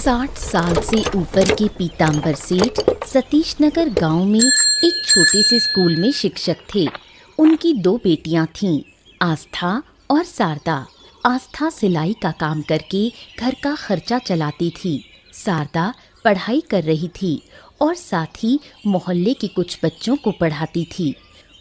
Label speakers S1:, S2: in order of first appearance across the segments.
S1: 60 साल से ऊपर के पीताम्बर सेठ सतीश नगर गांव में एक छोटे से स्कूल में शिक्षक थे। उनकी 2 बेटियां थीं, आस्था और शारदा। आस्था सिलाई का काम करके घर का खर्चा चलाती थी। शारदा पढ़ाई कर रही थी और साथ ही मोहल्ले के कुछ बच्चों को पढ़ाती थी।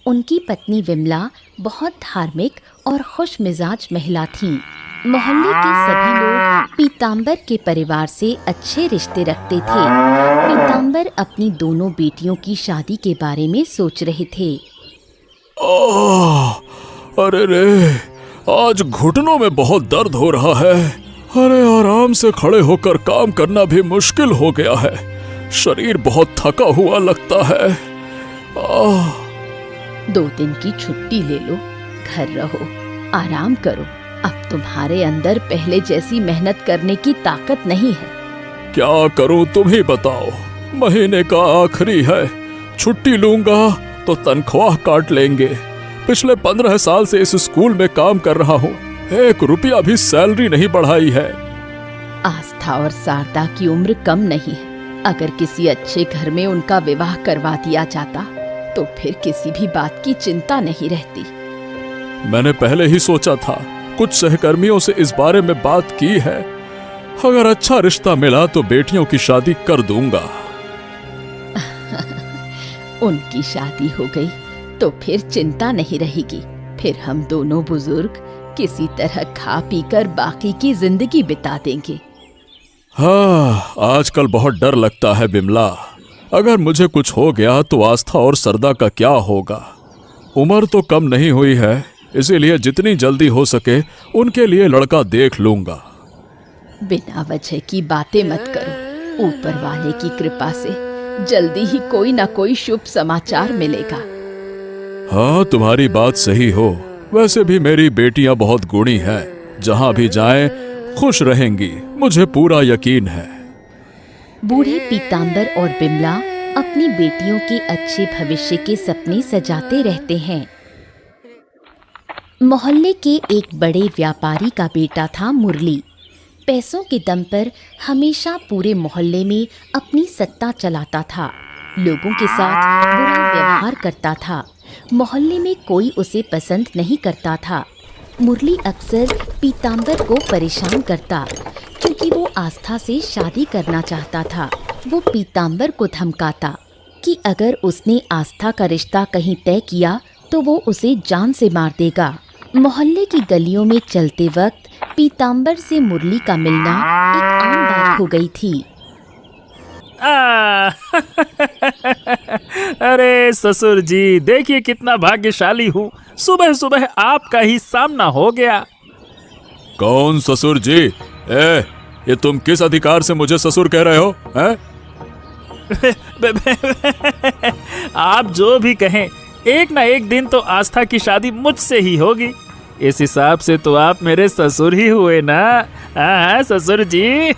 S1: उनकी पत्नी विमला बहुत धार्मिक और खुश मिजाज महिला थीं। मोहल्ले के सभी लोग पीताम्बर के परिवार से अच्छे रिश्ते रखते थे। पीताम्बर अपनी दोनों बेटियों की शादी के बारे में सोच रहे थे।
S2: अरे रे, आज घुटनों में बहुत दर्द हो रहा है। अरे आराम से खड़े होकर काम करना भी मुश्किल हो गया है। शरीर बहुत थका हुआ लगता है।
S1: 2 दिन की छुट्टी ले लो, घर रहो, आराम करो। अब तुम्हारे अंदर पहले जैसी मेहनत करने की ताकत नहीं है।
S2: क्या करूं तुम ही बताओ। महीने का आखिरी है, छुट्टी लूंगा तो तनख्वाह काट लेंगे। पिछले 15 साल से इस स्कूल में काम कर रहा हूँ, 1 रुपया भी सैलरी नहीं बढ़ाई है।
S1: आस्था और शारदा की उम्र कम नहीं है। अगर किसी अच्छे घर में उनका विवाह करवा दिया जाता तो फिर किसी भी बात की चिंता नहीं रहती।
S2: मैंने पहले ही सोचा था, कुछ सहकर्मियों से इस बारे में बात की है। अगर अच्छा रिश्ता मिला तो बेटियों की शादी कर दूंगा।
S1: उनकी शादी हो गई तो फिर चिंता नहीं रहेगी। फिर हम दोनों बुजुर्ग किसी तरह खा पीकर बाकी की जिंदगी बिता देंगे।
S2: हाँ, आजकल बहुत डर लगता है बिमला। अगर मुझे कुछ हो गया तो आस्था और सरदा का क्या होगा। उम्र तो कम नहीं हुई है, इसीलिए जितनी जल्दी हो सके उनके लिए लड़का देख लूंगा।
S1: बिना वजह की बातें मत करो। ऊपर वाले की कृपा से जल्दी ही कोई ना कोई शुभ समाचार मिलेगा।
S2: हाँ, तुम्हारी बात सही हो। वैसे भी मेरी बेटियां बहुत गुणी हैं, जहां भी जाएं खुश रहेंगी, मुझे पूरा यकीन है।
S1: बूढ़े पीताम्बर और बिमला अपनी बेटियों के अच्छे भविष्य के सपने सजाते रहते हैं। मोहल्ले के एक बड़े व्यापारी का बेटा था मुरली। पैसों के दम पर हमेशा पूरे मोहल्ले में अपनी सत्ता चलाता था। लोगों के साथ बुरा व्यवहार करता था। मोहल्ले में कोई उसे पसंद नहीं करता था। मुरली अक्सर पीताम्बर को परेशान करता, क्योंकि वो आस्था से शादी करना चाहता था। वो पीताम्बर को धमकाता कि अगर उसने आस्था का रिश्ता कहीं तय किया तो वो उसे जान से मार देगा। मोहल्ले की गलियों में चलते वक्त पीताम्बर से मुरली का मिलना एक आम बात हो गई थी।
S3: अरे ससुर जी, देखिए कितना भाग्यशाली हूँ। सुबह सुबह आपका ही सामना हो गया।
S2: कौन ससुर जी? ये तुम किस अधिकार से मुझे ससुर कह रहे हो?
S3: आप जो भी कहें, एक ना एक दिन तो आस्था की शादी मुझसे ही होगी। इस हिसाब से तो आप मेरे ससुर ही हुए ना। हाँ ससुर जी।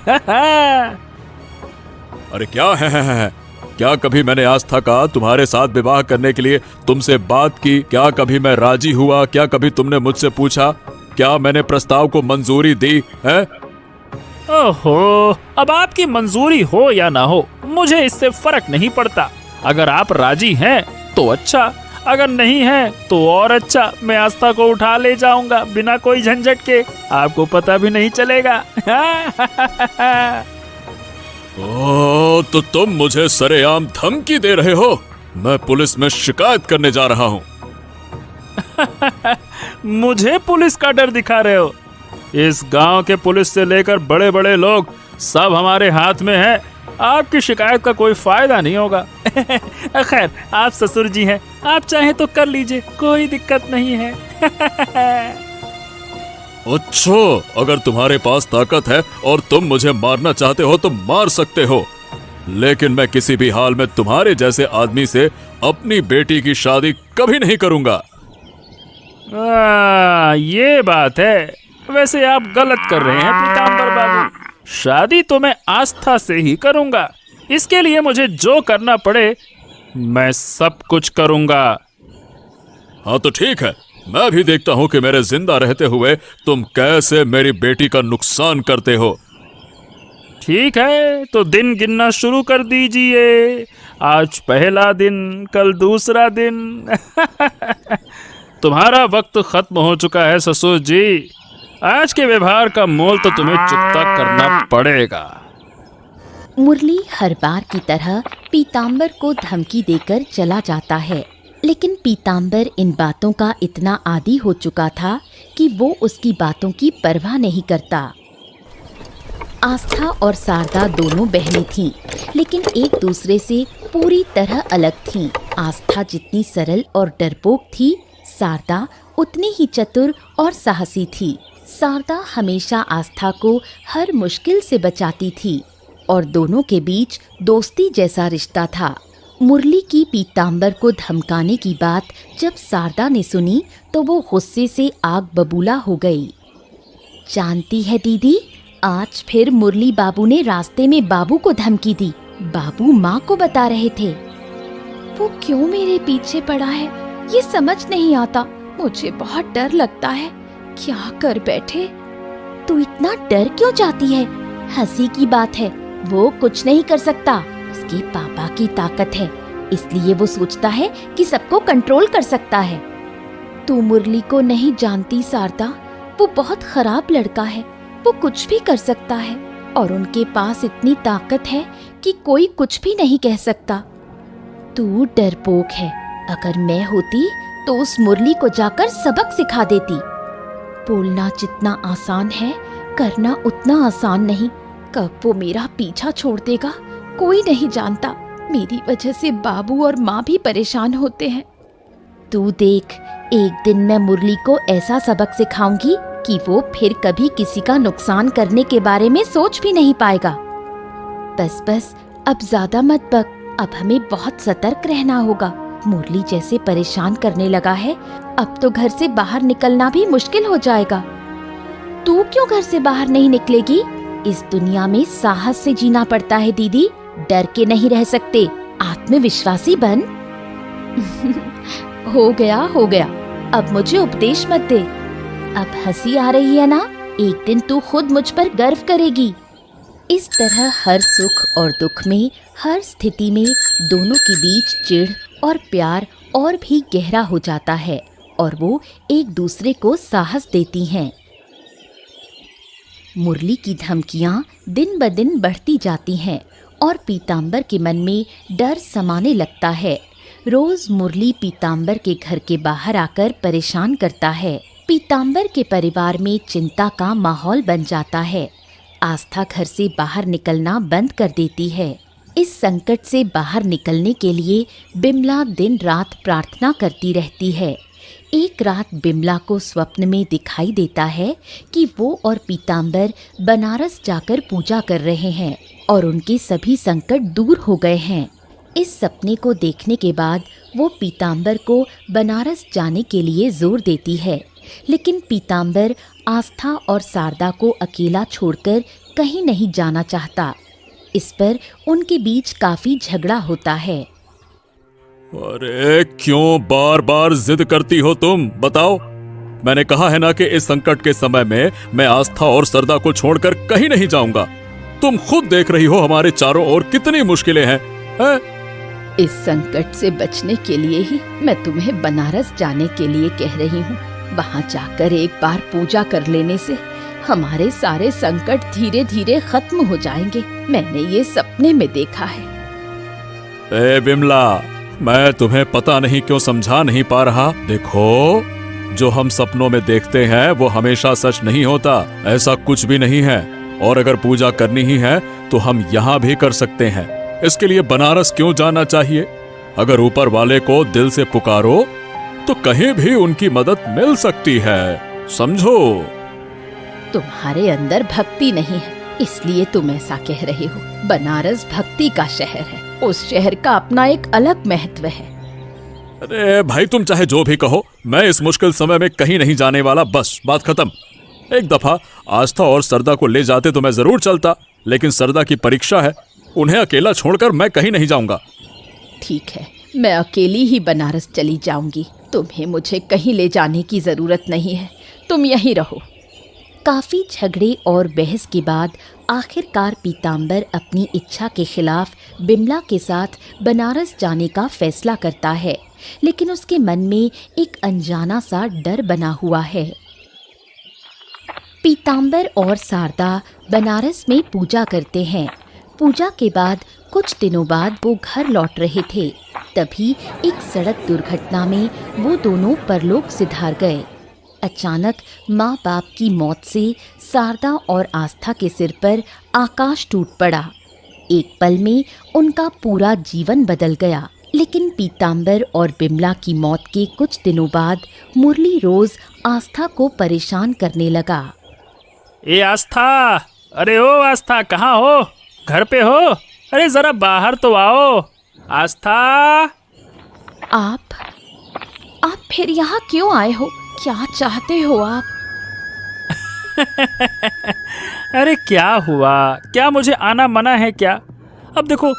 S2: अरे क्या है? क्या कभी मैंने आस्था का तुम्हारे साथ विवाह करने के लिए तुमसे बात की? क्या कभी मैं राजी हुआ? क्या कभी तुमने मुझसे पूछा? क्या मैंने प्रस्ताव को मंजूरी दी है?
S3: ओहो, अब आपकी मंजूरी हो या ना हो, मुझे इससे फर्क नहीं पड़ता। अगर आप राजी हैं तो अच्छा, अगर नहीं है तो और अच्छा। मैं आस्था को उठा ले जाऊंगा बिना कोई झंझट के, आपको पता भी नहीं चलेगा।
S2: ओ, तो तुम मुझे सरेआम धमकी दे रहे हो? मैं पुलिस में शिकायत करने जा रहा हूँ।
S3: मुझे पुलिस का डर दिखा रहे हो? इस गांव के पुलिस से लेकर बड़े बड़े लोग सब हमारे हाथ में है। आपकी शिकायत का कोई फायदा नहीं होगा। खैर, आप ससुर जी हैं, आप चाहें तो कर लीजिए, कोई दिक्कत नहीं है।
S2: अच्छा, अगर तुम्हारे पास ताकत है और तुम मुझे मारना चाहते हो तो मार सकते हो, लेकिन मैं किसी भी हाल में तुम्हारे जैसे आदमी से अपनी बेटी की शादी कभी नहीं करूंगा।
S3: ये बात है। वैसे आप गलत कर रहे हैं पीताम्बर बाबू। शादी तो मैं आस्था से ही करूंगा। इसके लिए मुझे जो करना पड़े मैं सब कुछ करूंगा।
S2: हाँ तो ठीक है, मैं भी देखता हूँ कि मेरे जिंदा रहते हुए तुम कैसे मेरी बेटी का नुकसान करते हो।
S3: ठीक है, तो दिन गिनना शुरू कर दीजिए। आज पहला दिन, कल दूसरा दिन। तुम्हारा वक्त खत्म हो चुका है ससुर जी। आज के व्यवहार का मोल तो तुम्हें चुकता करना पड़ेगा।
S1: मुरली हर बार की तरह पीताम्बर को धमकी देकर चला जाता है, लेकिन पीताम्बर इन बातों का इतना आदी हो चुका था कि वो उसकी बातों की परवाह नहीं करता। आस्था और शारदा दोनों बहनें थीं, लेकिन एक दूसरे से पूरी तरह अलग थीं। आस्था जितनी सरल और डरपोक थी, शारदा उतनी ही चतुर और साहसी थी। शारदा हमेशा आस्था को हर मुश्किल से बचाती थी और दोनों के बीच दोस्ती जैसा रिश्ता था। मुरली की पीताम्बर को धमकाने की बात जब शारदा ने सुनी तो वो गुस्से से आग बबूला हो गई। जानती है दीदी, आज फिर मुरली बाबू ने रास्ते में बाबू को धमकी दी। बाबू माँ को बता रहे थे। वो क्यों मेरे पीछे पड़ा है ये समझ नहीं आता। मुझे बहुत डर लगता है। क्या कर बैठे? तू इतना डर क्यों जाती है? हंसी की बात है, वो कुछ नहीं कर सकता। उसके पापा की ताकत है, इसलिए वो सोचता है कि सबको कंट्रोल कर सकता है। तू मुरली को नहीं जानती शारदा, वो बहुत खराब लड़का है। वो कुछ भी कर सकता है और उनके पास इतनी ताकत है कि कोई कुछ भी नहीं कह सकता। तू डरपोक है। अगर मैं होती तो उस मुरली को जाकर सबक सिखा देती। बोलना जितना आसान है, करना उतना आसान नहीं। कब वो मेरा पीछा छोड़ देगा कोई नहीं जानता। मेरी वजह से बाबू और माँ भी परेशान होते हैं। तू देख, एक दिन मैं मुरली को ऐसा सबक सिखाऊंगी कि वो फिर कभी किसी का नुकसान करने के बारे में सोच भी नहीं पाएगा। बस बस, अब ज्यादा मत बक। अब हमें बहुत सतर्क रहना होगा। मुरली जैसे परेशान करने लगा है, अब तो घर से बाहर निकलना भी मुश्किल हो जाएगा। तू क्यों घर से बाहर नहीं निकलेगी? इस दुनिया में साहस से जीना पड़ता है दीदी, डर के नहीं रह सकते। आत्मविश्वासी बन। हो गया, अब मुझे उपदेश मत दे। अब हंसी आ रही है ना? एक दिन तू खुद मुझ पर गर्व करेगी। इस तरह हर सुख और दुख में, हर स्थिति में दोनों के बीच चिढ़ और प्यार और भी गहरा हो जाता है और वो एक दूसरे को साहस देती हैं। मुरली की धमकियां दिन ब दिन बढ़ती जाती हैं और पीताम्बर के मन में डर समाने लगता है। रोज मुरली पीताम्बर के घर के बाहर आकर परेशान करता है। पीताम्बर के परिवार में चिंता का माहौल बन जाता है। आस्था घर से बाहर निकलना बंद कर देती है। इस संकट से बाहर निकलने के लिए बिमला दिन रात प्रार्थना करती रहती है। एक रात बिमला को स्वप्न में दिखाई देता है कि वो और पीताम्बर बनारस जाकर पूजा कर रहे हैं और उनके सभी संकट दूर हो गए हैं। इस सपने को देखने के बाद वो पीताम्बर को बनारस जाने के लिए जोर देती है, लेकिन पीताम्बर आस्था और शारदा को अकेला छोड़कर कहीं नहीं जाना चाहता। इस पर उनके बीच काफी झगड़ा होता है।
S2: अरे क्यों बार बार जिद करती हो तुम? बताओ। मैंने कहा है ना कि इस संकट के समय में मैं आस्था और सरदा को छोड़कर कहीं नहीं जाऊंगा। तुम खुद देख रही हो हमारे चारों ओर कितनी मुश्किलें हैं।
S1: इस संकट से बचने के लिए ही मैं तुम्हें बनारस जाने के लिए कह रही हूँ। वहाँ जाकर एक बार पूजा कर लेने से हमारे सारे संकट धीरे धीरे खत्म हो जाएंगे। मैंने ये सपने में देखा है।
S2: ए बिमला, मैं तुम्हें पता नहीं क्यों समझा नहीं पा रहा। देखो, जो हम सपनों में देखते हैं वो हमेशा सच नहीं होता। ऐसा कुछ भी नहीं है। और अगर पूजा करनी ही है तो हम यहाँ भी कर सकते हैं। इसके लिए बनारस क्यों जाना चाहिए? अगर ऊपर वाले को दिल से पुकारो तो कहीं भी उनकी मदद मिल सकती है। समझो।
S1: तुम्हारे अंदर भक्ति नहीं है, इसलिए तुम ऐसा कह रहे हो। बनारस भक्ति का शहर है। उस शहर का अपना एक अलग महत्व है।
S2: अरे भाई, तुम चाहे जो भी कहो, मैं इस मुश्किल समय में कहीं नहीं जाने वाला। बस बात खत्म। एक दफा आस्था और सरदा को ले जाते तो मैं जरूर चलता, लेकिन सरदा की परीक्षा है। उन्हें अकेला छोड़कर मैं कहीं नहीं जाऊंगा।
S1: ठीक है, मैं अकेली ही बनारस चली जाऊंगी। तुम्हें मुझे कहीं ले जाने की जरूरत नहीं है। तुम यहीं रहो। काफी झगड़े और बहस के बाद आखिरकार पीताम्बर अपनी इच्छा के खिलाफ बिमला के साथ बनारस जाने का फैसला करता है, लेकिन उसके मन में एक अनजाना सा डर बना हुआ है। पीताम्बर और शारदा बनारस में पूजा करते हैं। पूजा के बाद कुछ दिनों बाद वो घर लौट रहे थे, तभी एक सड़क दुर्घटना में वो दोनों परलोक सिधार गए। अचानक माँ बाप की मौत से शारदा और आस्था के सिर पर आकाश टूट पड़ा। एक पल में उनका पूरा जीवन बदल गया। लेकिन पीताम्बर और बिमला की मौत के कुछ दिनों बाद मुरली रोज आस्था को परेशान करने लगा।
S3: ए आस्था, अरे ओ आस्था, कहाँ हो? घर पे हो? अरे जरा बाहर तो आओ। आस्था।
S1: आप फिर यहाँ क्यों आए हो? क्या चाहते हो आप?
S3: अरे क्या हुआ? क्या मुझे आना मना है क्या? अब देखो,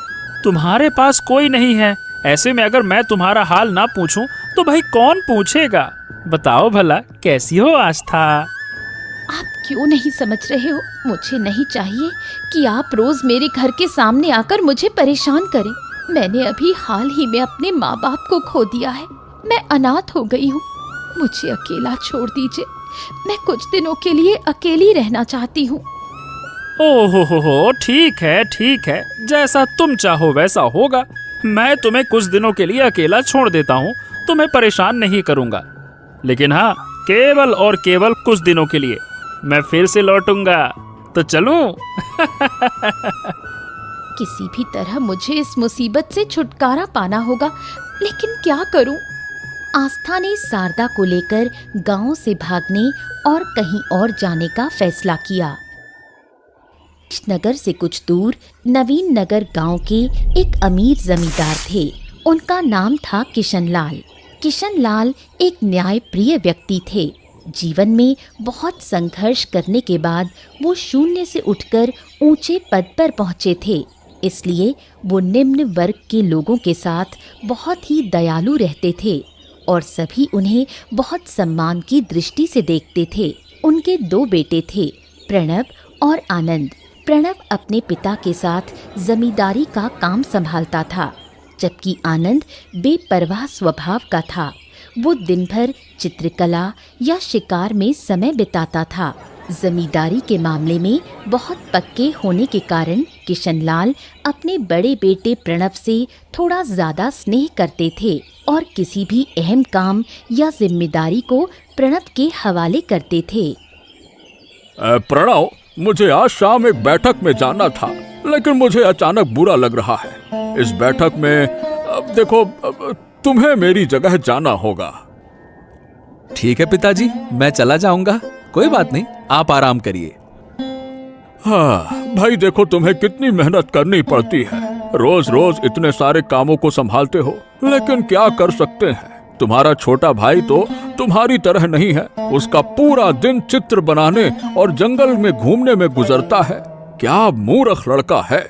S3: तुम्हारे पास कोई नहीं है, ऐसे में अगर मैं तुम्हारा हाल ना पूछूं तो भाई कौन पूछेगा? बताओ भला, कैसी हो आस्था?
S1: आप क्यों नहीं समझ रहे हो? मुझे नहीं चाहिए कि आप रोज मेरे घर के सामने आकर मुझे परेशान करें। मैंने अभी हाल ही में अपने माँ बाप को खो दिया है। मैं अनाथ हो गई हूँ। मुझे अकेला छोड़ दीजिए। मैं कुछ दिनों के लिए अकेली रहना चाहती हूँ।
S3: ओहो, ठीक है, जैसा तुम चाहो वैसा होगा। मैं तुम्हें कुछ दिनों के लिए अकेला छोड़ देता हूँ, तुम्हें परेशान नहीं करूँगा। लेकिन हाँ, केवल और केवल कुछ दिनों के लिए। मैं फिर से लौटूंगा, तो चलूं?
S1: किसी भी तरह मुझे इस मुसीबत से छुटकारा पाना होगा, लेकिन क्या करूं? आस्था ने शारदा को लेकर गांव से भागने और कहीं और जाने का फैसला किया। नगर से कुछ दूर नवीन नगर गांव के एक अमीर जमींदार थे। उनका नाम था किशनलाल। किशनलाल एक न्यायप्रिय व्यक्ति थे। जीवन में बहुत संघर्ष करने के बाद वो शून्य से उठकर ऊंचे पद पर पहुंचे थे, इसलिए वो निम्न वर्ग के लोगों के साथ बहुत ही दयालु रहते थे और सभी उन्हें बहुत सम्मान की दृष्टि से देखते थे। उनके 2 बेटे थे, प्रणव और आनंद। प्रणव अपने पिता के साथ जमींदारी का काम संभालता था, जबकि आनंद बेपरवाह स्वभाव का था। वो दिन भर चित्रकला या शिकार में समय बिताता था। जमींदारी के मामले में बहुत पक्के होने के कारण किशनलाल अपने बड़े बेटे प्रणव से थोड़ा ज्यादा स्नेह करते थे और किसी भी अहम काम या जिम्मेदारी को प्रणव के हवाले करते थे।
S2: प्रणव, मुझे आज शाम एक बैठक में जाना था, लेकिन मुझे अचानक बुरा लग रहा है। इस बैठक में देखो, तुम्हें मेरी जगह जाना होगा।
S4: ठीक है पिताजी, मैं चला जाऊंगा, कोई बात नहीं, आप आराम करिए।
S2: हाँ भाई, देखो तुम्हें कितनी मेहनत करनी पड़ती है। रोज रोज इतने सारे कामों को संभालते हो, लेकिन क्या कर सकते हैं। तुम्हारा छोटा भाई तो तुम्हारी तरह नहीं है। उसका पूरा दिन चित्र बनाने और जंगल में घूमने में गुजरता है। क्या मूर्ख लड़का है।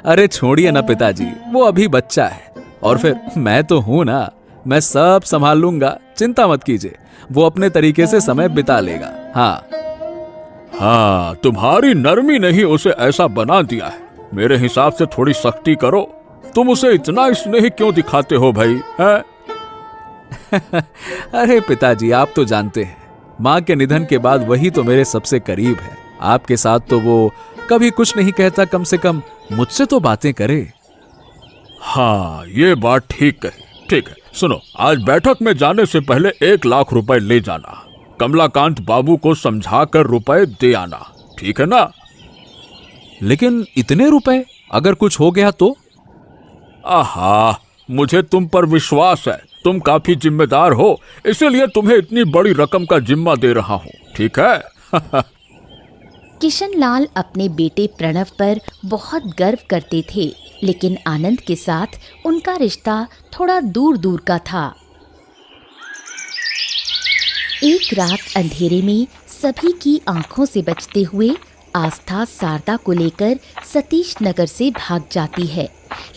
S4: अरे छोड़िए ना पिताजी, वो अभी बच्चा है और फिर मैं तो हूं ना, मैं सब संभाल लूंगा, चिंता मत कीजिए। वो अपने तरीके से समय बिता लेगा।
S2: हाँ, तुम्हारी नरमी ने ही उसे ऐसा बना दिया है। मेरे हिसाब से थोड़ी सख्ती करो। तुम उसे इतना स्नेह क्यों दिखाते हो भाई, हैं?
S4: अरे पिताजी, आप तो जानते हैं, माँ के निधन के बाद वही तो मेरे सबसे करीब है। आपके साथ तो वो कभी कुछ नहीं कहता, कम से कम मुझसे तो बातें करे।
S2: हाँ, ये बात ठीक कही। ठीक है, सुनो, आज बैठक में जाने से पहले 1 लाख रुपए ले जाना। कमलाकांत बाबू को समझाकर रुपए दे आना, ठीक है ना?
S4: लेकिन इतने रुपए, अगर कुछ हो गया तो?
S2: आहा, मुझे तुम पर विश्वास है। तुम काफी जिम्मेदार हो, इसीलिए तुम्हें इतनी बड़ी रकम का जिम्मा दे रहा हूँ, ठीक है?
S1: किशनलाल अपने बेटे प्रणव पर बहुत गर्व करते थे, लेकिन आनंद के साथ उनका रिश्ता थोड़ा दूर दूर का था। एक रात अंधेरे में सभी की आंखों से बचते हुए आस्था शारदा को लेकर सतीश नगर से भाग जाती है,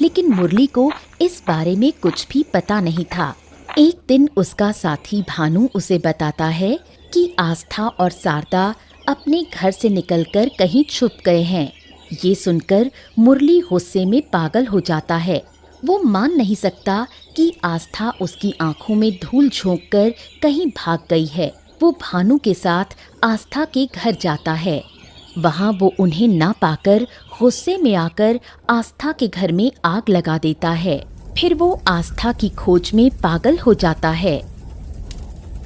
S1: लेकिन मुरली को इस बारे में कुछ भी पता नहीं था। एक दिन उसका साथी भानु उसे बताता है कि आस्था और शारदा अपने घर से निकलकर कहीं छुप गए हैं। ये सुनकर मुरली गुस्से में पागल हो जाता है। वो मान नहीं सकता कि आस्था उसकी आंखों में धूल झोंककर कहीं भाग गई है। वो भानु के साथ आस्था के घर जाता है। वहाँ वो उन्हें ना पाकर गुस्से में आकर आस्था के घर में आग लगा देता है। फिर वो आस्था की खोज में पागल हो जाता है।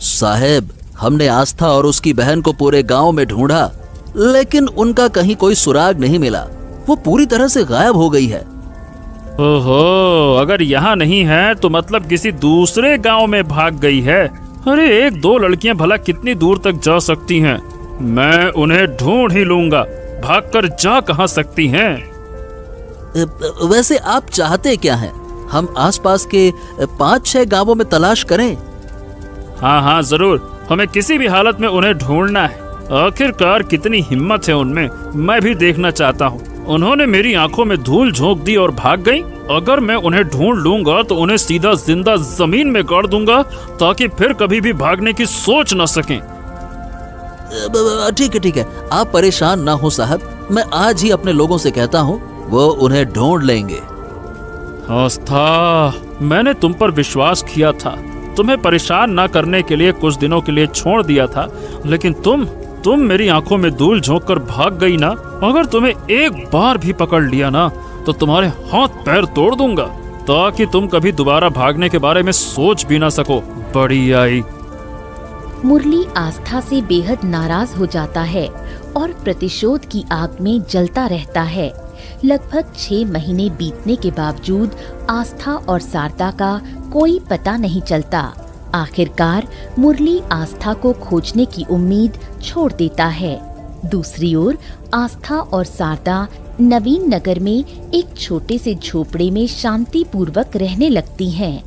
S5: साहेब, हमने आस्था और उसकी बहन को पूरे गांव में ढूंढा, लेकिन उनका कहीं कोई सुराग नहीं मिला। वो पूरी तरह से गायब हो गई है।
S3: ओहो, अगर यहाँ नहीं है तो मतलब किसी दूसरे गांव में भाग गई है। अरे एक दो लड़कियां भला कितनी दूर तक जा सकती हैं? मैं उन्हें ढूंढ ही लूंगा। भागकर जा कहाँ सकती हैं?
S5: वैसे आप चाहते क्या हैं? हम आसपास के 5-6 गांवों में तलाश करें?
S3: हाँ हाँ जरूर, हमें किसी भी हालत में उन्हें ढूंढना है। आखिरकार कितनी हिम्मत है उनमें, मैं भी देखना चाहता हूँ। उन्होंने मेरी आंखों में धूल झोंक दी और भाग गई। अगर मैं उन्हें ढूंढ लूंगा तो उन्हें सीधा जिंदा जमीन में गाड़ दूंगा ताकि फिर कभी भी भागने की सोच न सकें।
S5: ठीक है, आप परेशान ना हो साहब। मैं आज ही अपने लोगों से कहता हूँ, वो उन्हें ढूंढ लेंगे।
S3: आस्था, मैंने तुम पर विश्वास किया था। तुम्हें परेशान ना करने के लिए कुछ दिनों के लिए छोड़ दिया था, लेकिन तुम मेरी आंखों में धूल झोंक कर भाग गई ना। अगर तुम्हें एक बार भी पकड़ लिया ना तो तुम्हारे हाथ पैर तोड़ दूंगा ताकि तुम कभी दोबारा भागने के बारे में सोच भी ना सको। बड़ी आई।
S1: मुरली आस्था से बेहद नाराज हो जाता है और प्रतिशोध की आग में जलता रहता है। लगभग 6 महीने बीतने के बावजूद आस्था और शारदा का कोई पता नहीं चलता। आखिरकार मुरली आस्था को खोजने की उम्मीद छोड़ देता है। दूसरी ओर आस्था और शारदा नवीन नगर में एक छोटे से झोपड़े में शांति पूर्वक रहने लगती हैं।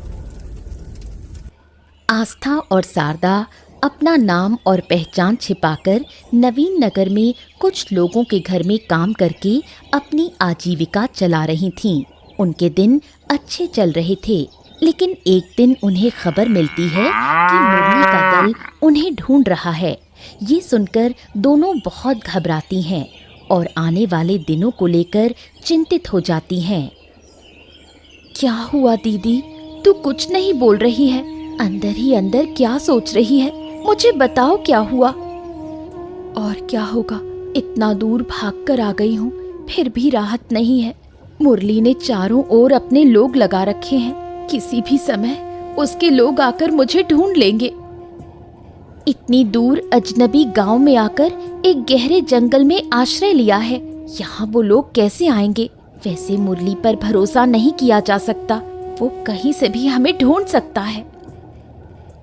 S1: आस्था और शारदा अपना नाम और पहचान छिपाकर नवीन नगर में कुछ लोगों के घर में काम करके अपनी आजीविका चला रही थीं। उनके दिन अच्छे चल रहे थे, लेकिन एक दिन उन्हें खबर मिलती है कि मुरली का दल उन्हें ढूंढ रहा है। ये सुनकर दोनों बहुत घबराती हैं और आने वाले दिनों को लेकर चिंतित हो जाती हैं। क्या हुआ दीदी? तू कुछ नहीं बोल रही है। अंदर ही अंदर क्या सोच रही है? मुझे बताओ क्या हुआ? और क्या होगा, इतना दूर भागकर आ गई हूँ, फिर भी राहत नहीं है। मुरली ने चारों ओर अपने लोग लगा रखे हैं। किसी भी समय उसके लोग आकर मुझे ढूंढ लेंगे। इतनी दूर अजनबी गांव में आकर एक गहरे जंगल में आश्रय लिया है। यहाँ वो लोग कैसे आएंगे? वैसे मुरली पर भरोसा नहीं किया जा सकता। वो कहीं से भी हमें ढूंढ सकता है।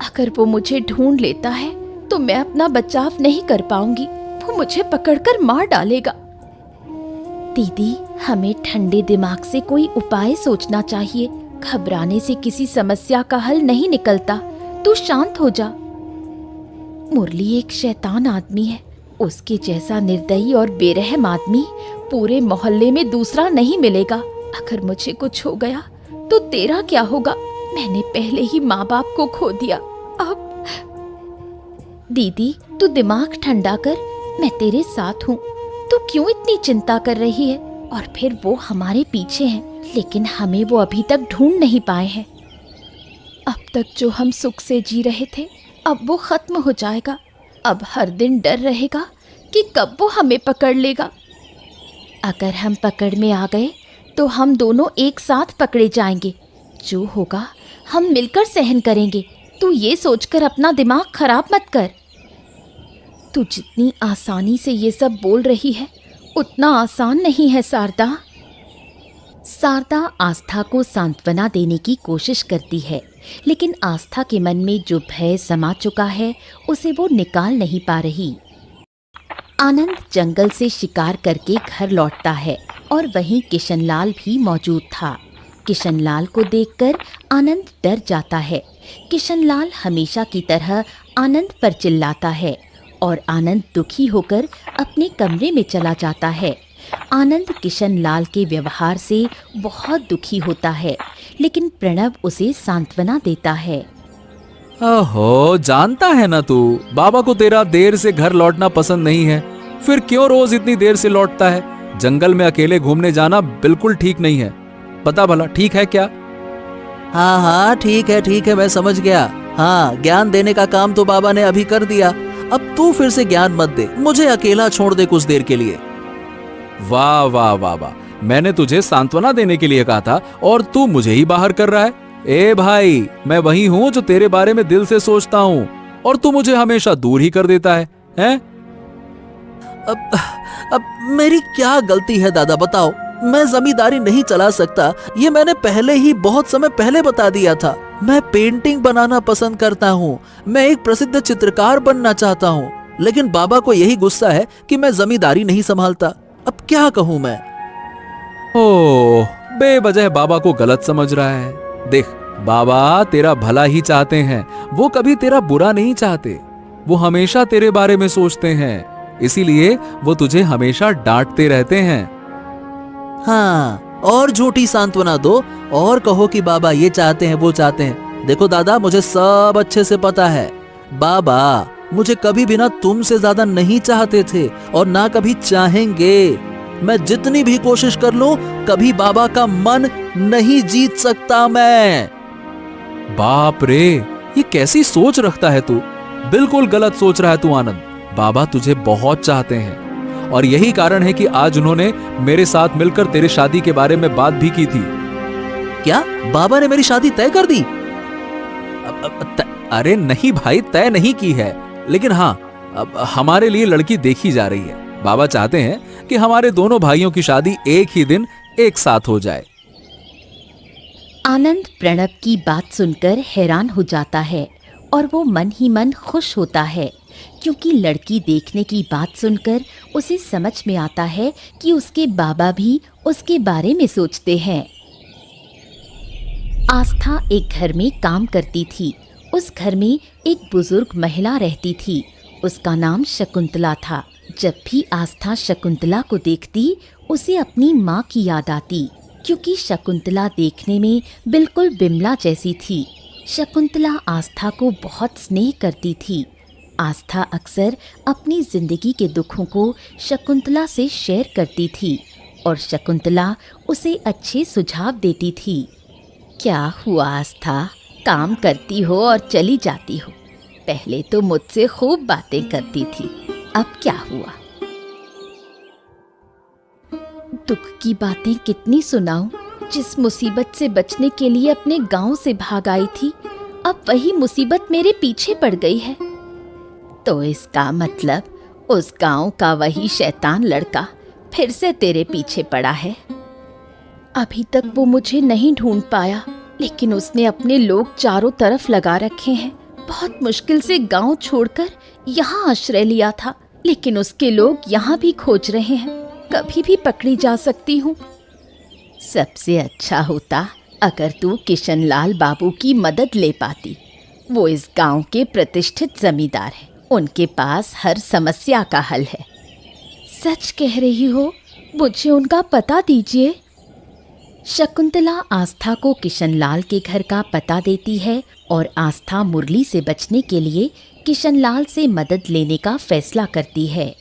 S1: अगर वो मुझे ढूंढ लेता है तो मैं अपना बचाव नहीं कर पाऊंगी। वो मुझे पकड़कर मार डालेगा। दीदी, हमें ठंडे दिमाग से कोई उपाय सोचना चाहिए। घबराने से किसी समस्या का हल नहीं निकलता। तू शांत हो जा। मुरली एक शैतान आदमी है। उसके जैसा निर्दयी और बेरहम आदमी पूरे मोहल्ले में दूसरा नहीं मिलेगा। अगर मुझे कुछ हो गया तो तेरा क्या होगा? मैंने पहले ही माँ बाप को खो दिया। अब दीदी, तू दिमाग ठंडा कर। मैं तेरे साथ हूँ। तू क्यों इतनी चिंता कर रही है? और फिर वो हमारे पीछे हैं, लेकिन हमें वो अभी तक ढूंढ नहीं पाए हैं। अब तक जो हम सुख से जी रहे थे, अब वो खत्म हो जाएगा। अब हर दिन डर रहेगा कि कब वो हमें पकड़ लेगा। अगर हम पकड़ में आ गए तो हम दोनों एक साथ पकड़े जाएंगे। जो होगा हम मिलकर सहन करेंगे। तू ये सोचकर अपना दिमाग खराब मत कर। तू जितनी आसानी से ये सब बोल रही है, उतना आसान नहीं है शारदा। शारदा आस्था को सांत्वना देने की कोशिश करती है, लेकिन आस्था के मन में जो भय समा चुका है उसे वो निकाल नहीं पा रही। आनंद जंगल से शिकार करके घर लौटता है और वहीं किशनलाल भी मौजूद था। किशनलाल को देखकर आनंद डर जाता है। किशनलाल हमेशा की तरह आनंद पर चिल्लाता है और आनंद दुखी होकर अपने कमरे में चला जाता है। आनंद किशनलाल के व्यवहार से बहुत दुखी होता है, लेकिन प्रणव उसे सांत्वना देता है।
S4: ओहो, जानता है ना तू, बाबा को तेरा देर से घर लौटना पसंद नहीं है, फिर क्यों रोज इतनी देर से लौटता है? जंगल में अकेले घूमने जाना बिल्कुल ठीक नहीं है। पता भला ठीक है क्या?
S5: हाँ हाँ ठीक है, मैं समझ गया। हाँ, ज्ञान देने का काम तो बाबा ने अभी कर दिया, अब तू फिर से ज्ञान मत दे, मुझे अकेला छोड़ दे कुछ देर के लिए।
S4: वाह वाह वाह वाह, मैंने तुझे सांत्वना देने के लिए कहा था और तू मुझे ही बाहर कर रहा है। ए भाई, मैं वही हूँ जो तेरे बारे में दिल से सोचता हूँ और तू मुझे हमेशा दूर ही कर देता है, हैं?
S5: अब मेरी क्या गलती है दादा, बताओ। मैं जमींदारी नहीं चला सकता, ये मैंने पहले ही बहुत समय पहले बता दिया था। मैं पेंटिंग बनाना पसंद करता हूँ, मैं एक प्रसिद्ध चित्रकार बनना चाहता हूँ, लेकिन बाबा को यही गुस्सा है कि मैं जमींदारी नहीं संभालता। अब क्या कहूँ मैं?
S4: ओह, बेवजह बाबा को गलत समझ रहा है। देख, बाबा तेरा भला ही चाहते हैं, वो कभी तेरा बुरा नहीं चाहते, वो हमेशा तेरे बारे में सोचते हैं, इसीलिए वो तुझे हमेशा डांटते रहते हैं।
S5: हाँ, और झूठी सांत्वना दो और कहो कि बाबा ये चाहते हैं वो चाहते हैं। देखो दादा, मुझे सब अच्छे से पता है, बाबा मुझे कभी भी ना तुमसे ज्यादा नहीं चाहते थे और ना कभी चाहेंगे। मैं जितनी भी कोशिश कर लूं, कभी बाबा का मन नहीं जीत सकता मैं।
S4: बाप रे, ये कैसी सोच रखता है तू? बिल्कुल गलत सोच रहा है तू आनंद। बाबा तुझे बहुत चाहते हैं और यही कारण है कि आज उन्होंने मेरे साथ मिलकर तेरे शादी के बारे में बात भी की थी।
S5: क्या बाबा ने मेरी शादी तय कर दी?
S4: अरे नहीं भाई, तय नहीं की है, लेकिन हाँ, अब हमारे लिए लड़की देखी जा रही है। बाबा चाहते हैं कि हमारे दोनों भाइयों की शादी एक ही दिन एक साथ हो जाए।
S1: आनंद प्रणव की बात सुनकर हैरान हो जाता है और वो मन ही मन खुश होता है, क्योंकि लड़की देखने की बात सुनकर उसे समझ में आता है कि उसके बाबा भी उसके बारे में सोचते हैं। आस्था एक घर में काम करती थी। उस घर में एक बुजुर्ग महिला रहती थी, उसका नाम शकुंतला था। जब भी आस्था शकुंतला को देखती, उसे अपनी माँ की याद आती, क्योंकि शकुंतला देखने में बिल्कुल बिमला जैसी थी। शकुंतला आस्था को बहुत स्नेह करती थी। आस्था अक्सर अपनी जिंदगी के दुखों को शकुंतला से शेयर करती थी और शकुंतला उसे अच्छे सुझाव देती थी। क्या हुआ आस्था, काम करती हो और चली जाती हो? पहले तो मुझसे खूब बातें करती थी, अब क्या हुआ? दुख की बातें कितनी सुनाऊं? जिस मुसीबत से बचने के लिए अपने गांव से भाग आई थी, अब वही मुसीबत मेरे पीछे पड़ गई है। तो इसका मतलब उस गांव का वही शैतान लड़का फिर से तेरे पीछे पड़ा है। अभी तक वो मुझे नहीं ढूंढ पाया, लेकिन उसने अपने लोग चारों तरफ लगा रखे हैं। बहुत मुश्किल से गांव छोड़कर यहाँ आश्रय लिया था, लेकिन उसके लोग यहाँ भी खोज रहे हैं। कभी भी पकड़ी जा सकती हूँ। सबसे अच्छा होता अगर तू किशनलाल बाबू की मदद ले पाती। वो इस गांव के प्रतिष्ठित जमींदार हैं, उनके पास हर समस्या का हल है। सच कह रही हो? मुझे उनका पता दीजिए। शकुंतला आस्था को किशनलाल के घर का पता देती है और आस्था मुरली से बचने के लिए किशनलाल से मदद लेने का फैसला करती है।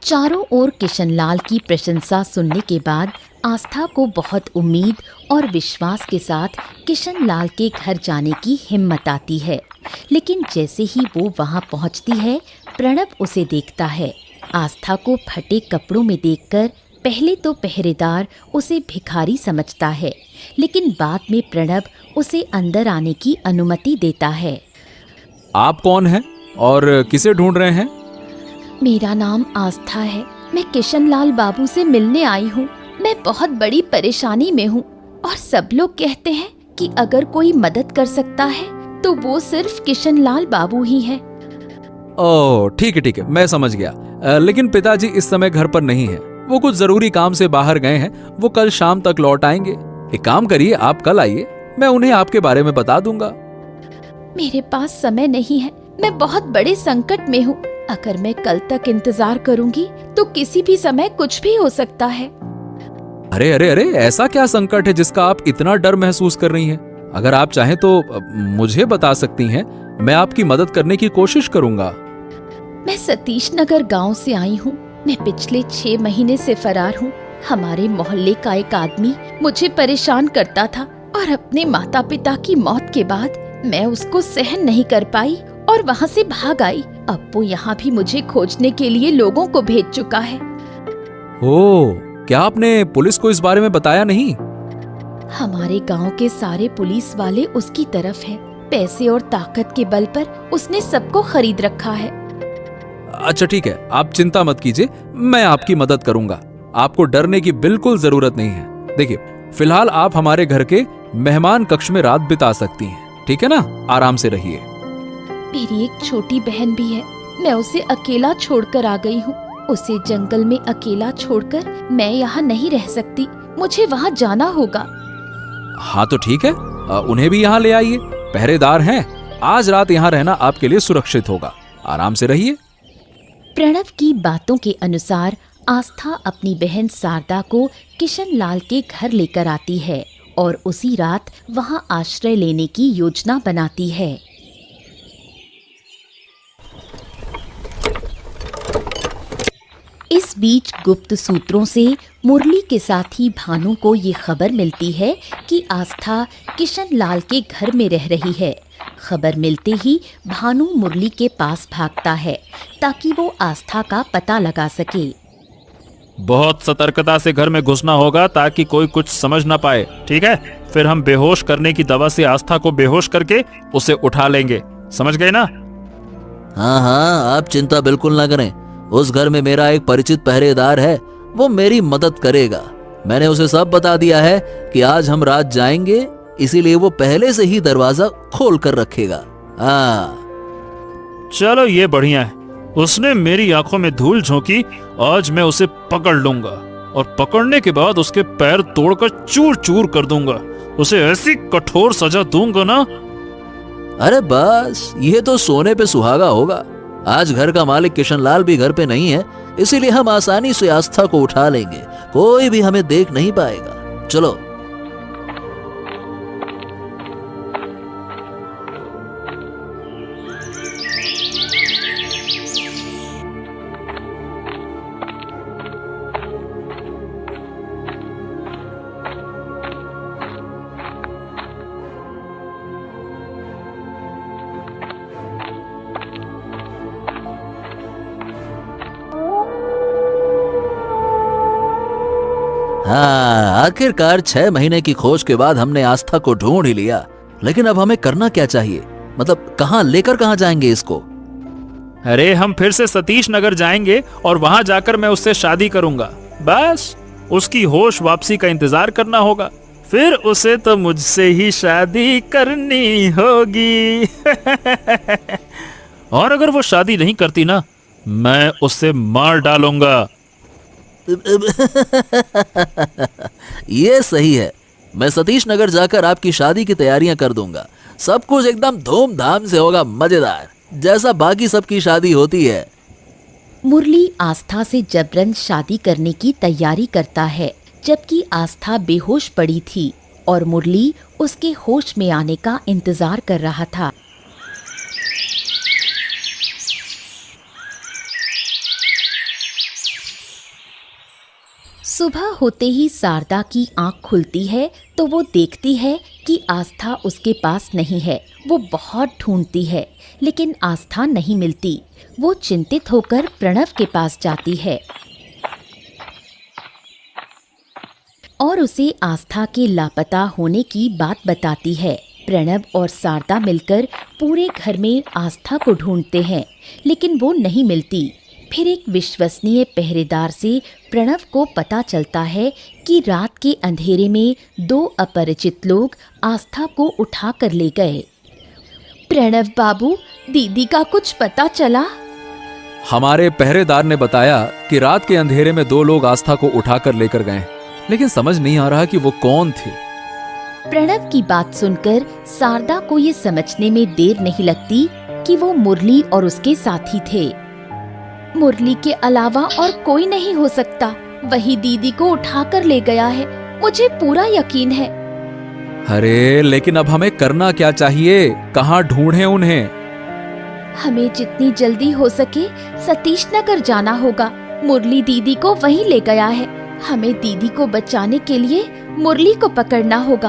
S1: चारों ओर किशनलाल की प्रशंसा सुनने के बाद आस्था को बहुत उम्मीद और विश्वास के साथ किशनलाल के घर जाने की हिम्मत आती है। लेकिन जैसे ही वो वहाँ पहुँचती है, प्रणव उसे देखता है। आस्था को फटे कपड़ों में देखकर पहले तो पहरेदार उसे भिखारी समझता है, लेकिन बाद में प्रणव उसे अंदर आने की अनुमति देता है।
S4: आप कौन हैं और किसे ढूंढ रहे हैं?
S1: मेरा नाम आस्था है, मैं किशनलाल बाबू से मिलने आई हूँ। मैं बहुत बड़ी परेशानी में हूँ और सब लोग कहते हैं कि अगर कोई मदद कर सकता है तो वो सिर्फ किशनलाल बाबू ही हैं।
S4: ओह ठीक है, मैं समझ गया। लेकिन पिताजी इस समय घर पर नहीं है, वो कुछ जरूरी काम से बाहर गए हैं। वो कल शाम तक लौट आएंगे। एक काम करिए, आप कल आइए, मैं उन्हें आपके बारे में बता दूंगा।
S1: मेरे पास समय नहीं है, मैं बहुत बड़े संकट में हूँ। अगर मैं कल तक इंतजार करूंगी तो किसी भी समय कुछ भी हो सकता है।
S4: अरे अरे अरे, ऐसा क्या संकट है जिसका आप इतना डर महसूस कर रही हैं? अगर आप चाहें तो मुझे बता सकती हैं, मैं आपकी मदद करने की कोशिश करूंगा।
S1: मैं सतीश नगर गाँव से आई हूँ। मैं पिछले 6 महीने से फरार हूँ। हमारे मोहल्ले का एक आदमी मुझे परेशान करता था और अपने माता पिता की मौत के बाद मैं उसको सहन नहीं कर पाई और वहाँ से भाग आई। अब वो यहाँ भी मुझे खोजने के लिए लोगों को भेज चुका है।
S4: ओह, क्या आपने पुलिस को इस बारे में बताया नहीं?
S1: हमारे गांव के सारे पुलिस वाले उसकी तरफ हैं। पैसे और ताकत के बल पर उसने सबको खरीद रखा है।
S4: अच्छा ठीक है, आप चिंता मत कीजिए, मैं आपकी मदद करूंगा। आपको डरने की बिल्कुल जरूरत नहीं है। देखिए, फिलहाल आप हमारे घर के मेहमान कक्ष में रात बिता सकती हैं, ठीक है ना? आराम से रहिए।
S1: मेरी एक छोटी बहन भी है। मैं उसे अकेला छोड़कर आ गई हूँ। उसे जंगल में अकेला छोड़कर मैं यहाँ नहीं रह सकती। मुझे वहाँ जाना होगा।
S4: हाँ तो ठीक है, उन्हें भी यहाँ ले आइए। पहरेदार हैं। आज रात यहाँ रहना आपके लिए सुरक्षित होगा। आराम से रहिए।
S1: प्रणव की बातों के अनुसार आस्था अपनी बहन शारदा को किशन लाल के घर लेकर आती है और उसी रात वहाँ आश्रय लेने की योजना बनाती है। इस बीच गुप्त सूत्रों से मुरली के साथ ही भानु को ये खबर मिलती है कि आस्था किशन लाल के घर में रह रही है। खबर मिलते ही भानु मुरली के पास भागता है ताकि वो आस्था का पता लगा सके।
S3: बहुत सतर्कता से घर में घुसना होगा ताकि कोई कुछ समझ ना पाए, ठीक है? फिर हम बेहोश करने की दवा से आस्था को बेहोश करके उसे उठा लेंगे। समझ गए ना?
S5: हाँ हाँ, आप चिंता बिल्कुल न करें। उस घर में मेरा एक परिचित पहरेदार है, वो मेरी मदद करेगा। मैंने उसे सब बता दिया है कि आज हम रात जाएंगे, इसीलिए वो पहले से ही दरवाजा खोल कर रखेगा। हाँ
S3: चलो ये बढ़िया है। उसने मेरी आंखों में धूल झोंकी, आज मैं उसे पकड़ लूंगा और पकड़ने के बाद उसके पैर तोड़कर चूर चूर कर दूंगा। उसे ऐसी कठोर सजा दूंगा ना।
S5: अरे बस, ये तो सोने पे सुहागा होगा। आज घर का मालिक किशन लाल भी घर पे नहीं है, इसीलिए हम आसानी से आस्था को उठा लेंगे। कोई भी हमें देख नहीं पाएगा। चलो। हाँ, आखिरकार 6 महीने की खोज के बाद हमने आस्था को ढूंढ ही लिया। लेकिन अब हमें करना क्या चाहिए? मतलब कहाँ जाएंगे इसको?
S3: अरे हम फिर से सतीश नगर जाएंगे और वहां जाकर मैं उससे शादी करूंगा। बस उसकी होश वापसी का इंतजार करना होगा। फिर उसे तो मुझसे ही शादी करनी होगी। और अगर वो शादी नहीं करती ना, मैं उसे मार डालूंगा।
S5: ये सही है। मैं सतीश नगर जाकर आपकी शादी की तैयारियां कर दूंगा। सब कुछ एकदम धूमधाम से होगा, मजेदार, जैसा बाकी सबकी शादी होती है।
S1: मुरली आस्था से जबरन शादी करने की तैयारी करता है, जबकि आस्था बेहोश पड़ी थी और मुरली उसके होश में आने का इंतजार कर रहा था। सुबह होते ही शारदा की आंख खुलती है तो वो देखती है कि आस्था उसके पास नहीं है। वो बहुत ढूंढती है लेकिन आस्था नहीं मिलती। वो चिंतित होकर प्रणव के पास जाती है और उसे आस्था के लापता होने की बात बताती है। प्रणव और शारदा मिलकर पूरे घर में आस्था को ढूंढते हैं लेकिन वो नहीं मिलती। फिर एक विश्वसनीय पहरेदार से प्रणव को पता चलता है कि रात के अंधेरे में 2 अपरिचित लोग आस्था को उठा कर ले गए। प्रणव बाबू, दीदी का कुछ पता चला?
S4: हमारे पहरेदार ने बताया कि रात के अंधेरे में 2 लोग आस्था को उठाकर लेकर गए, लेकिन समझ नहीं आ रहा कि वो कौन थे।
S1: प्रणव की बात सुनकर शारदा को ये समझने में देर नहीं लगती कि वो मुरली और उसके साथी थे। मुरली के अलावा और कोई नहीं हो सकता। वही दीदी को उठाकर ले गया है, मुझे पूरा यकीन है।
S4: अरे लेकिन अब हमें करना क्या चाहिए? कहाँ ढूंढें उन्हें?
S1: हमें जितनी जल्दी हो सके सतीश नगर जाना होगा। मुरली दीदी को वहीं ले गया है। हमें दीदी को बचाने के लिए मुरली को पकड़ना होगा।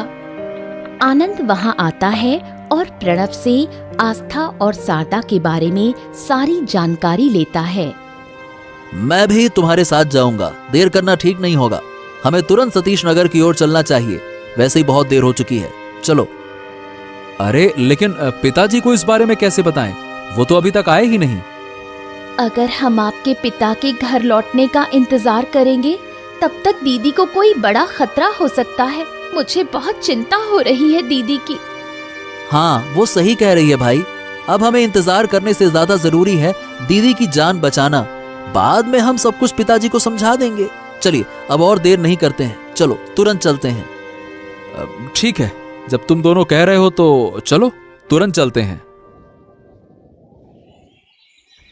S1: आनंद वहां आता है और प्रणव से आस्था और शारदा के बारे में सारी जानकारी लेता है।
S5: मैं भी तुम्हारे साथ जाऊंगा। देर करना ठीक नहीं होगा। हमें तुरंत सतीश नगर की ओर चलना चाहिए। वैसे ही बहुत देर हो चुकी है। चलो।
S4: अरे लेकिन पिताजी को इस बारे में कैसे बताएं? वो तो अभी तक आए ही नहीं।
S1: अगर हम आपके पिता के घर लौटने का इंतजार करेंगे तब तक दीदी को कोई बड़ा खतरा हो सकता है। मुझे बहुत चिंता हो रही है दीदी की।
S5: हाँ, वो सही कह रही है भाई। अब हमें इंतजार करने से ज्यादा जरूरी है दीदी की जान बचाना। बाद में हम सब कुछ पिताजी को समझा देंगे। चलिए अब और देर नहीं करते हैं। चलो तुरंत चलते हैं।
S4: ठीक है, जब तुम दोनों कह रहे हो तो चलो तुरंत चलते हैं।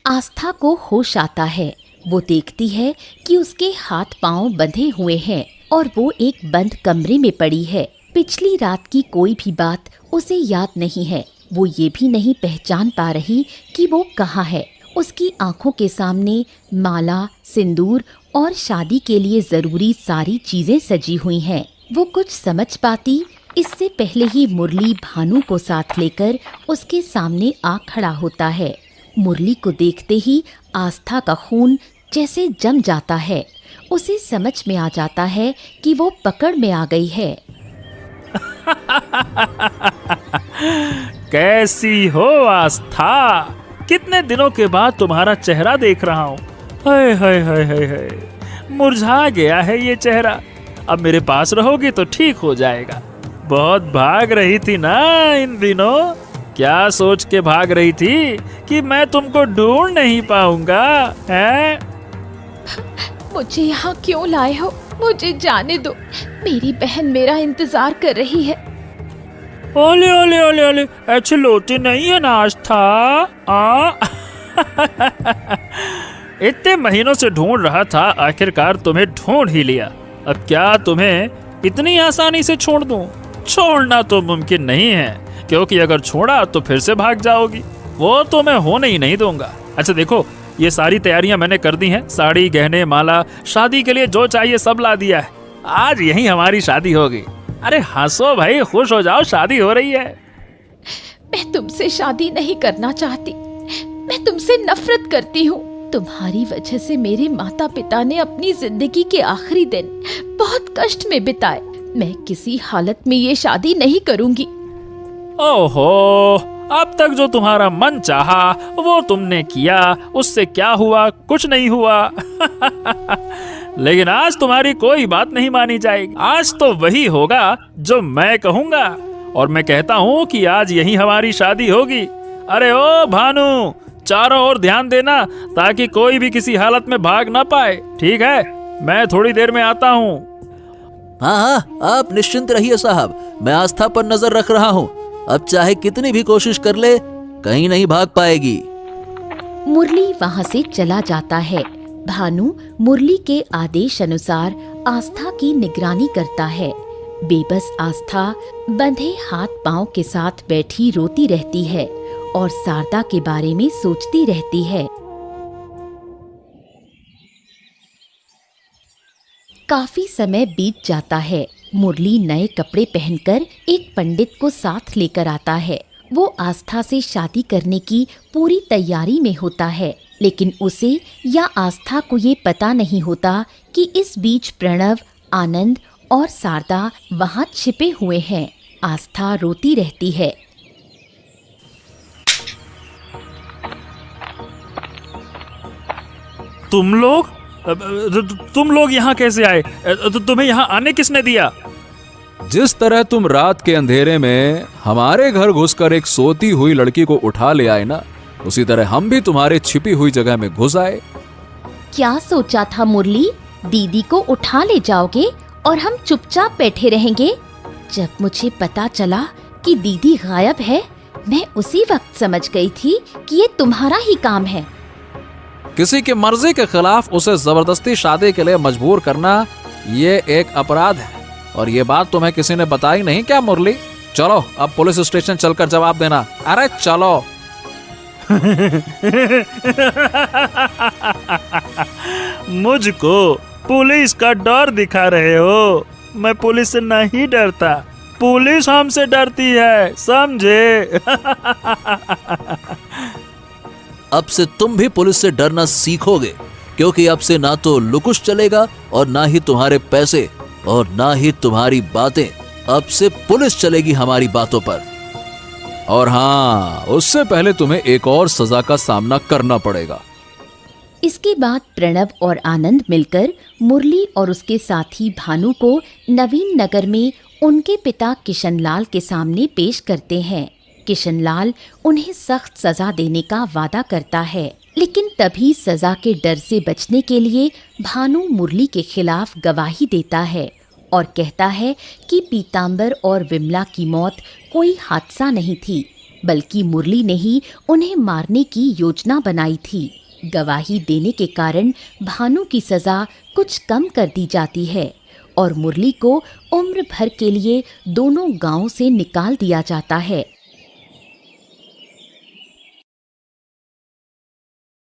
S1: आस्था को होश आता है। वो देखती है कि उसके हाथ पांव बंधे हुए हैं और वो एक बंद कमरे में पड़ी है। पिछली रात की कोई भी बात उसे याद नहीं है। वो ये भी नहीं पहचान पा रही कि वो कहाँ है। उसकी आंखों के सामने माला, सिंदूर और शादी के लिए जरूरी सारी चीजें सजी हुई हैं। वो कुछ समझ पाती इससे पहले ही मुरली भानु को साथ लेकर उसके सामने आ खड़ा होता है। मुरली को देखते ही आस्था का खून जैसे जम जाता है। उसे समझ में आ जाता है कि वो पकड़ में आ गई है।
S3: कैसी हो आस्था? कितने दिनों के बाद तुम्हारा चेहरा देख रहा हूँ। हाय हाय हाय हाय हाय, मुरझा गया है ये चेहरा। अब मेरे पास रहोगी तो ठीक हो जाएगा। बहुत भाग रही थी ना इन दिनों? क्या सोच के भाग रही थी कि मैं तुमको ढूंढ नहीं पाऊंगा? हैं?
S1: मुझे यहाँ क्यों लाए हो? मुझे जाने दो। मेरी बहन मेरा इंतजार कर रही है।
S3: ओले ओले ओले ओले, ऐसे लोती नहीं है ना आस्था। इतने महीनों से ढूंढ रहा था, आखिरकार तुम्हें ढूंढ ही लिया। अब क्या तुम्हें इतनी आसानी से छोड़ दूं? छोड़ना तो मुमकिन नहीं है, क्योंकि अगर छोड़ा तो फिर से भाग जाओगी। वो तो मैं होने ही नहीं दूंगा। अच्छा देखो, ये सारी तैयारियां मैंने कर दी हैं। साड़ी, गहने, माला, शादी के लिए जो चाहिए सब ला दिया है। आज यही हमारी शादी होगी। अरे हंसो भाई, खुश हो जाओ, शादी हो रही है।
S1: मैं तुमसे शादी नहीं करना चाहती। मैं तुमसे नफरत करती हूँ। तुम्हारी वजह से मेरे माता पिता ने अपनी जिंदगी के आखिरी दिन बहुत कष्ट में बिताए। मैं किसी हालत में ये शादी नहीं करूंगी।
S3: ओहो, अब तक जो तुम्हारा मन चाहा वो तुमने किया, उससे क्या हुआ? कुछ नहीं हुआ। लेकिन आज तुम्हारी कोई बात नहीं मानी जाएगी। आज तो वही होगा जो मैं कहूंगा, और मैं कहता हूँ कि आज यही हमारी शादी होगी। अरे ओ भानु, चारों ओर ध्यान देना ताकि कोई भी किसी हालत में भाग ना पाए। ठीक है, मैं थोड़ी देर में आता हूँ।
S5: हाँ हाँ, आप निश्चिंत रहिए साहब। मैं आस्था पर नजर रख रहा हूँ। अब चाहे कितनी भी कोशिश कर ले, कहीं नहीं भाग पाएगी।
S1: मुरली वहाँ से चला जाता है। भानु मुरली के आदेश अनुसार आस्था की निगरानी करता है। बेबस आस्था बंधे हाथ पांव के साथ बैठी रोती रहती है और शारदा के बारे में सोचती रहती है। काफी समय बीत जाता है। मुरली नए कपड़े पहनकर एक पंडित को साथ लेकर आता है। वो आस्था से शादी करने की पूरी तैयारी में होता है, लेकिन उसे या आस्था को ये पता नहीं होता कि इस बीच प्रणव, आनंद और शारदा वहाँ छिपे हुए हैं। आस्था रोती रहती है।
S3: तुम लोग यहाँ कैसे आए? तुम्हें यहाँ आने किसने दिया?
S4: जिस तरह तुम रात के अंधेरे में हमारे घर घुसकर एक सोती हुई लड़की को उठा ले आए ना, उसी तरह हम भी तुम्हारे छिपी हुई जगह में घुस आए।
S1: क्या सोचा था मुरली? दीदी को उठा ले जाओगे और हम चुपचाप बैठे रहेंगे? जब मुझे पता चला कि दीदी गायब है, मैं उसी वक्त समझ गई थी कि ये तुम्हारा ही काम है।
S4: किसी की मर्जी के खिलाफ उसे जबरदस्ती शादी के लिए मजबूर करना ये एक अपराध है। और ये बात तुम्हें किसी ने बताई नहीं क्या मुरली? चलो अब पुलिस स्टेशन चलकर जवाब देना। अरे चलो।
S3: मुझको पुलिस का डर दिखा रहे हो? मैं पुलिस से नहीं डरता, पुलिस हमसे डरती है, समझे?
S5: अब से तुम भी पुलिस से डरना सीखोगे, क्योंकि अब से ना तो लुकुश चलेगा और ना ही तुम्हारे पैसे और ना ही तुम्हारी बातें। अब से पुलिस चलेगी हमारी बातों पर।
S4: और हाँ, उससे पहले तुम्हें एक और सजा का सामना करना पड़ेगा।
S1: इसके बाद प्रणव और आनंद मिलकर मुरली और उसके साथी भानु को नवीन नगर में उनके पिता किशनलाल के सामने पेश करते हैं। किशनलाल उन्हें सख्त सजा देने का वादा करता है, लेकिन तभी सजा के डर से बचने के लिए भानु मुरली के खिलाफ गवाही देता है और कहता है कि पीतांबर और विमला की मौत कोई हादसा नहीं थी, बल्कि मुरली ने ही उन्हें मारने की योजना बनाई थी। गवाही देने के कारण भानु की सजा कुछ कम कर दी जाती है और मुरली को उम्र भर के लिए दोनों गांवों से निकाल दिया जाता है।